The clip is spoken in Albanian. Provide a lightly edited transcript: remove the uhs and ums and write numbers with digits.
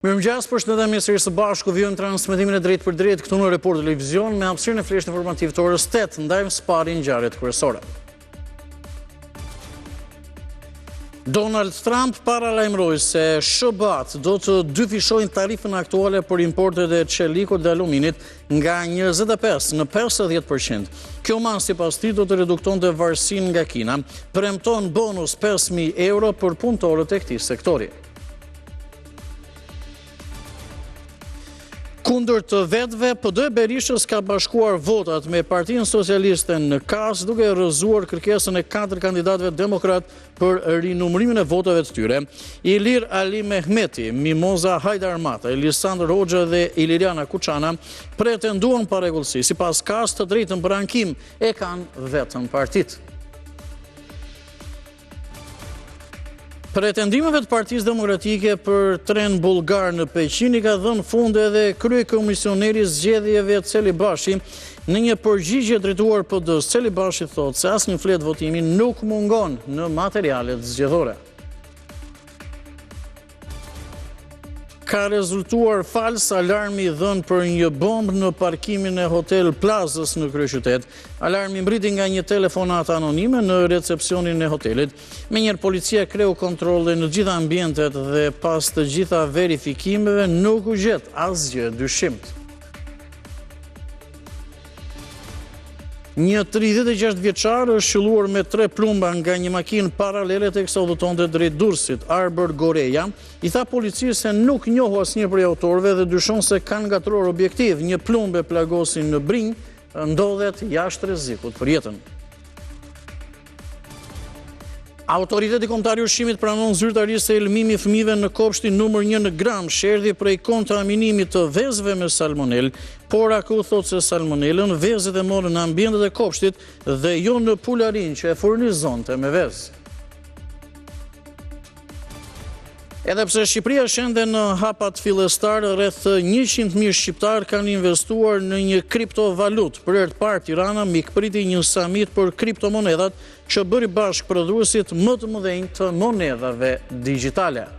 Mirëmëngjes, përshëndetje sërish së bashku, vijojmë transmetimin e drejtë për drejtë këtu në Report Televizion me hapësirën e fleshit informativ të orës 8, ndajmë spari ngjarjet kryesore. Donald Trump paralajmëroi se SBA do të dyfishojnë tarifën aktuale për importet e çelikut dhe aluminit nga 25 në 50%. Kjo mas sipas tij do të reduktonte varësinë nga Kina, premton bonus 5.000 euro për punëtorët e këtij sektori. Kundër të vetëve, PD Berishës ka bashkuar votat me Partinë Socialiste në KAS, duke rrëzuar kërkesën e 4 kandidatëve demokrat për rinumërimin e votave të tyre. Ilir Ali Mehmeti, Mimoza Hajdarmata, Elisandr Hoxha dhe Iliriana Kuçana pretenduan parregullsi. Sipas KAS, të drejtën për ankim e kanë vetëm partitë. Pretendimeve të Partisë Demokratike për tren bullgar në Peqin i ka dhënë fund edhe kryekomisioneri zgjedhjeve Celibashi. Në një përgjigje drejtuar PD-s, Celibashi thotë se asnjë fletë votimi nuk mungon në materialet zgjedhore. Ka rezultuar fals alarmi dhënë për një bombë në parkimin e Hotel Plazës në kryeqytet. Alarmi mbriti nga një telefonat anonime në recepcionin e hotelit. Menjëherë policia kreu kontrolle në gjitha ambientet dhe pas të gjitha verifikimeve nuk u gjet asgjë dyshimt. Një 36 vjeçar është shëlluar me 3 plumba nga një makinë paralele teksa udhëtonte drejt Durrësit. Arbër Goreja i tha policisë se nuk njohu asnjë prej autorëve dhe dyshon se kanë gatruar objektiv. Një plumbë plagosin në Brinj, ndodhet jashtë rrezikut për jetën. Autoriteti kombëtar i ushqimit pranon zyrtarisht se elmimi i fëmijëve në kopshtin numër 1 në Gram sherdhi prej kontaminimit të vezëve me salmonel, por aku thotë se salmonelën vezët e morën në ambientet e kopshtit dhe jo në pularin që e furnizonte me vezë. Edhe pse Shqipëria është ende në hapat fillestar, rreth 100.000 shqiptar kanë investuar në një kriptovalutë. Për herë të parë Tirana mikpriti një samit për kriptomonedat që bëri bashkë prodhuesit më të mëdhenj të monedhave digjitale.